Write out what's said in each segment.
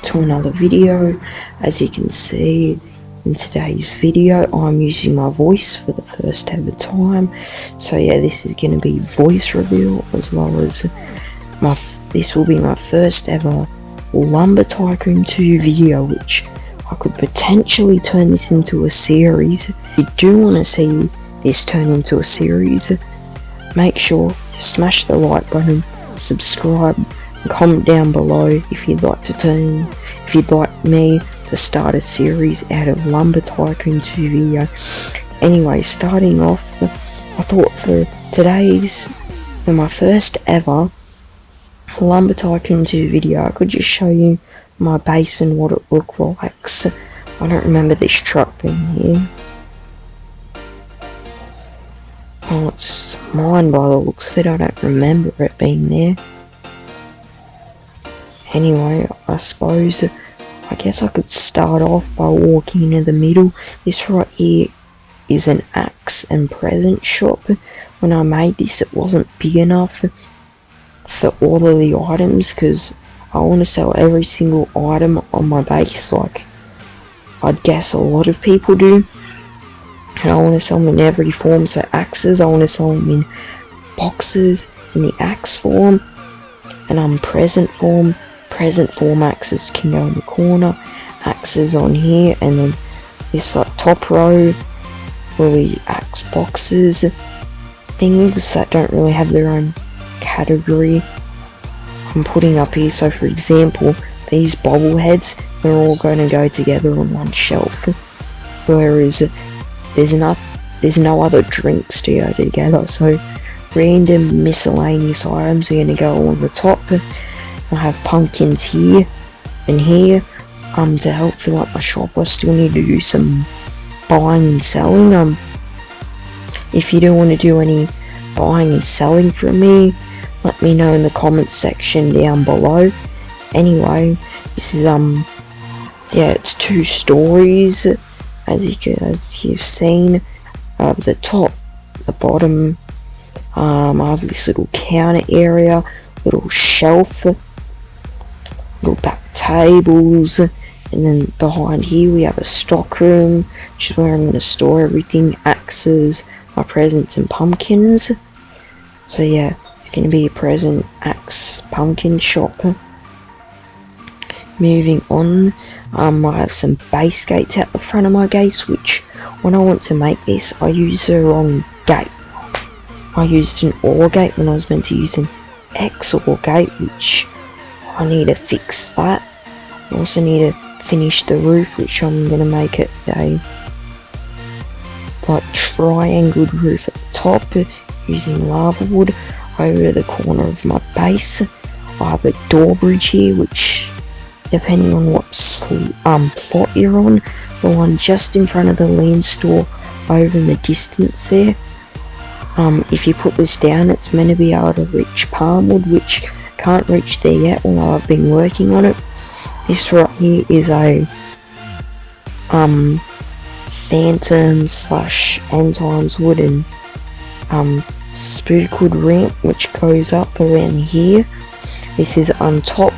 to another video. As you can see in today's video, I'm using my voice for the first ever time. So yeah, this is going to be voice reveal, as well as this will be my first ever Lumber Tycoon 2 video, which I could potentially turn this into a series. If you do want to see this turn into a series, make sure you smash the like button, subscribe, and comment down below if you'd like me to start a series out of Lumber Tycoon 2 video. Anyway, starting off, I thought for my first ever Lumber Tycoon 2 video, I could just show you my base and what it looked like. So I don't remember this truck being here. Oh, it's mine by the looks of it. I don't remember it being there. Anyway, I guess I could start off by walking into the middle. This right here is an axe and present shop. When I made this, it wasn't big enough for all of the items, because I want to sell every single item on my base, like I'd guess a lot of people do. And I want to sell them in every form. So axes, I want to sell them in boxes in the axe form, and present form. Present form axes can go in the corner, axes on here, and then this like top row where we axe boxes, things that don't really have their own category I'm putting up here. So for example, these bobbleheads, they're all going to go together on one shelf, whereas there's no other drinks to go together. So random miscellaneous items are going to go on the top. I have pumpkins here and here. To help fill up my shop, I still need to do some buying and selling. If you don't want to do any buying and selling from me, let me know in the comments section down below. Anyway, this is it's 2 stories, as you've seen. I have the top, the bottom. I have this little counter area, little shelf, little back tables, and then behind here we have a stock room, which is where I'm going to store everything, axes, my presents, and pumpkins. So yeah, it's going to be a present axe pumpkin shop. Moving on, I have some base gates out the front of my gates, which when I want to make this, I use the wrong gate. I used an OR gate when I was meant to use an XOR gate, which I need to fix that. I also need to finish the roof, which I'm going to make it a triangled roof at the top using lava wood. Over to the corner of my base, I have a door bridge here, which depending on what plot you're on, the one just in front of the land store over in the distance there, if you put this down, it's meant to be able to reach palmwood, which can't reach there yet, although I've been working on it. This right here is a phantom / end times wooden spookwood ramp, which goes up around here. This is on top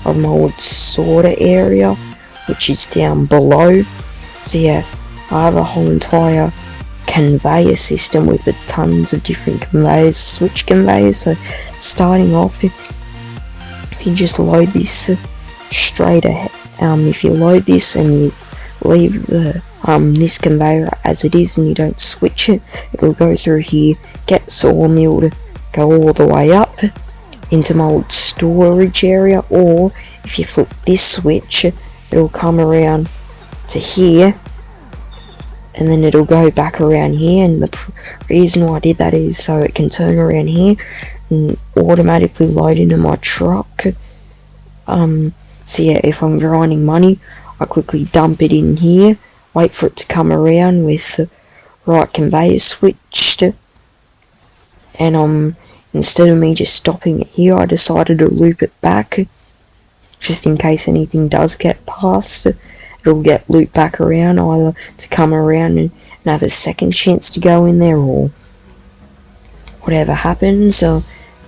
of my old sorter area, which is down below. So yeah, I have a whole entire conveyor system with tons of different conveyors, switch conveyors. So starting off, if you just load this straight ahead, if you load this and you leave the this conveyor as it is and you don't switch it, it'll go through here, get sawmilled, go all the way up into my old storage area. Or if you flip this switch, it'll come around to here, and then it'll go back around here. And the reason why I did that is so it can turn around here and automatically load into my truck. So yeah, if I'm grinding money, I quickly dump it in here, wait for it to come around with the right conveyor switched, and instead of me just stopping it here, I decided to loop it back, just in case anything does get past. It'll get looped back around, either to come around and have a second chance to go in there, or whatever happens.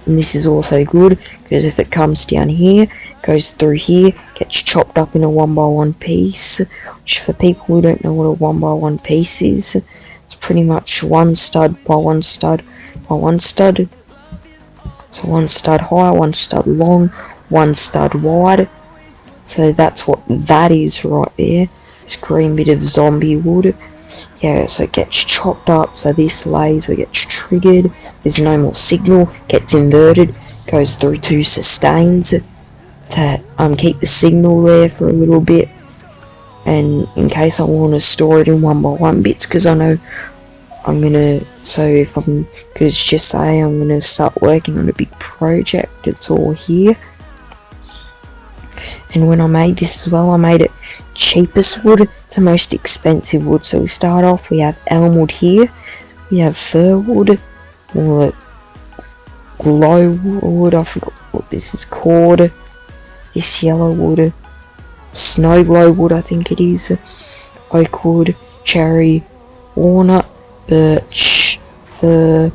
And this is also good because if it comes down here, goes through here, gets chopped up in a 1x1 piece, which for people who don't know what a 1x1 piece is, it's pretty much one stud by one stud by one stud. So one stud high, one stud long, one stud wide. So that's what that is right there. This green bit of zombie wood. Yeah, so it gets chopped up, so this laser gets triggered, there's no more signal, gets inverted, goes through 2 sustains to keep the signal there for a little bit, and in case I want to store it in 1x1 bits, because I know I'm gonna, so if I'm, because just say I'm gonna start working on a big project, it's all here. And when I made this as well, I made it cheapest wood to most expensive wood. So we start off, we have elm wood here, we have fir wood, or glow wood, I forgot what this is called, this yellow wood, snow glow wood I think it is, oak wood, cherry, walnut, birch, fir,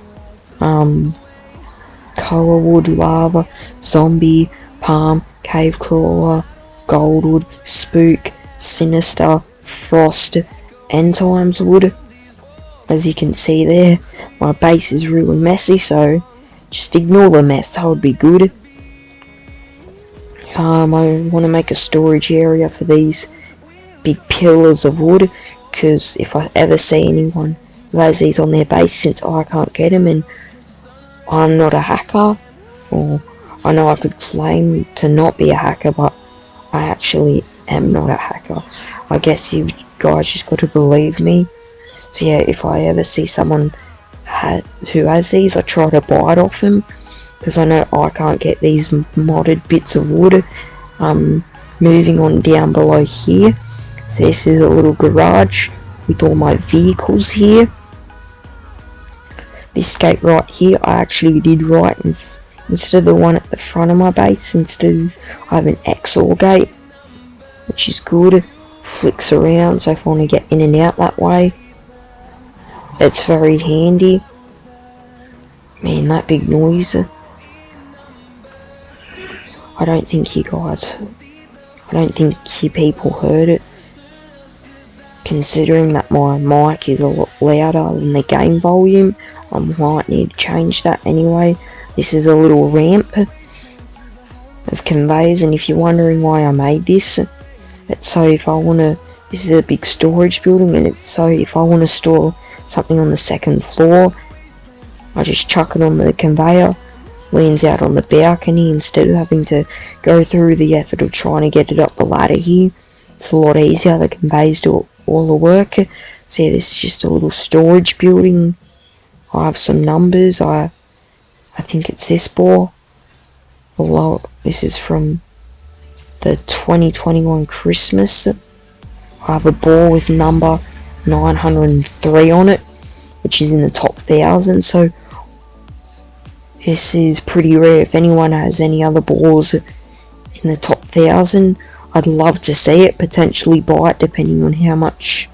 koa wood, lava, zombie, palm, cave crawler, goldwood, spook, sinister, frost, end times wood. As you can see there, my base is really messy, so just ignore the mess, that would be good. I want to make a storage area for these big pillars of wood, because if I ever see anyone who has these on their base, since I can't get them and I'm not a hacker, or I know I could claim to not be a hacker, but I actually am not a hacker. I guess you guys just got to believe me. So yeah, if I ever see someone who has these, I try to buy it off them, because I know I can't get these modded bits of wood. Moving on down below here, so this is a little garage with all my vehicles here. This gate right here, I actually did right instead of the one at the front of my base, instead I have an XOR gate, which is good, flicks around, so if I want to get in and out that way, it's very handy. Man, that big noise, I don't think you people heard it, considering that my mic is a lot louder than the game volume. I might need to change that anyway. This is a little ramp of conveyors, and if you're wondering why I made this, it's so if I want to, this is a big storage building, and it's so if I want to store something on the second floor, I just chuck it on the conveyor, leans out on the balcony, instead of having to go through the effort of trying to get it up the ladder here. It's a lot easier, the conveyors do all the work. So yeah, this is just a little storage building. I have some numbers, I think it's this ball. This is from the 2021 Christmas. I have a ball with number 903 on it, which is in the top 1,000, so this is pretty rare. If anyone has any other balls in the top 1,000, I'd love to see it, potentially buy it depending on how much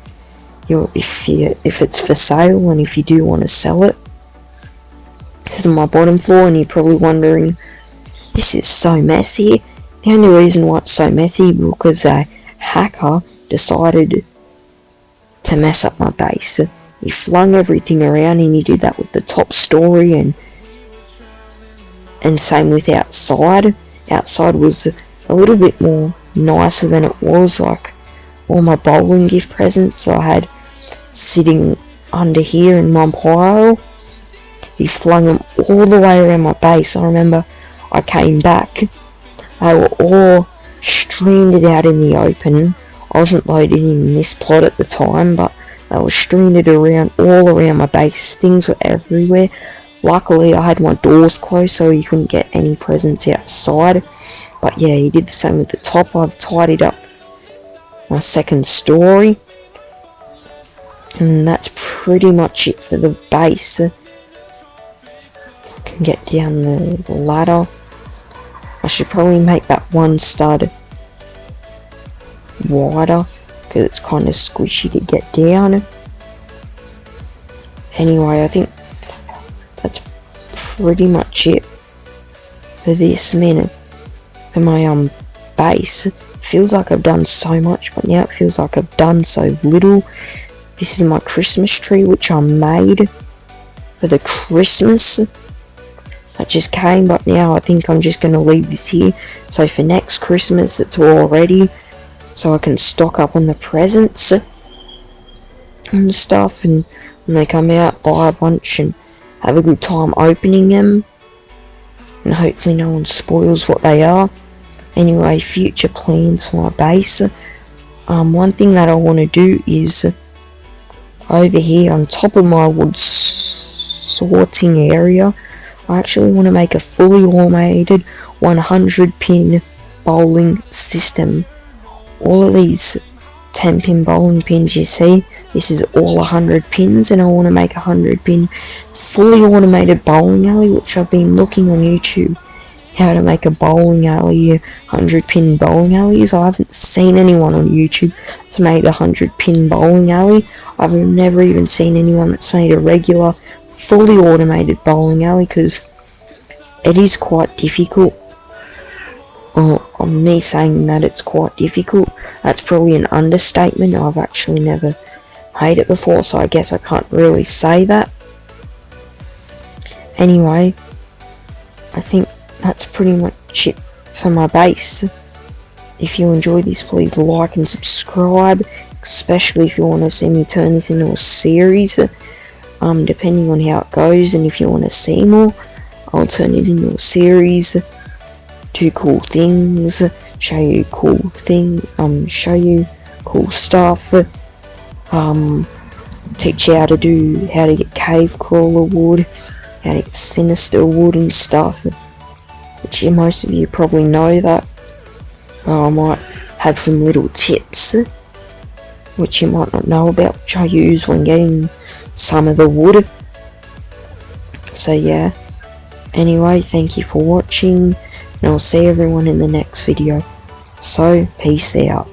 if it's for sale and if you do want to sell it. This is my bottom floor, and you're probably wondering, this is so messy. The only reason why it's so messy is because a hacker decided to mess up my base. He flung everything around, and he did that with the top story, and same with outside. Outside was a little bit more nicer than it was, like all my bowling gift presents I had sitting under here in one pile. He flung them all the way around my base. I remember I came back, they were all streamed out in the open. I wasn't loaded in this plot at the time, but they were streamed around all around my base. Things were everywhere. Luckily I had my doors closed so he couldn't get any presents outside. But yeah, he did the same with the top. I've tidied up my second story, and that's pretty much it for the base. If I can get down the ladder, I should probably make that one stud wider because it's kind of squishy to get down. Anyway, I think that's pretty much it for this minute for my base. It feels like I've done so much, but now it feels like I've done so little. This is my Christmas tree, which I made for the Christmas that just came, but now I think I'm just going to leave this here, so for next Christmas it's all ready, so I can stock up on the presents and stuff, and when they come out, buy a bunch and have a good time opening them, and hopefully no one spoils what they are. Anyway, future plans for my base. One thing that I want to do is over here on top of my wood sorting area, I actually want to make a fully automated 100 pin bowling system. All of these 10 pin bowling pins you see, this is all 100 pins, and I want to make a 100 pin fully automated bowling alley, which I've been looking on YouTube how to make a bowling alley, 100 pin bowling alleys. I haven't seen anyone on YouTube that's made a 100 pin bowling alley. I've never even seen anyone that's made a regular fully automated bowling alley, because it is quite difficult. Me saying that it's quite difficult, that's probably an understatement. I've actually never made it before, so I guess I can't really say that. Anyway, I think that's pretty much it for my base. If you enjoyed this, please like and subscribe, especially if you want to see me turn this into a series, depending on how it goes, and if you want to see more, I'll turn it into a series. Do cool things, show you cool show you cool stuff, teach you how to get cave crawler wood, how to get sinister wood and stuff, which most of you probably know that. I might have some little tips which you might not know about, which I use when getting some of the wood. So yeah, anyway, thank you for watching, and I'll see everyone in the next video. So, peace out.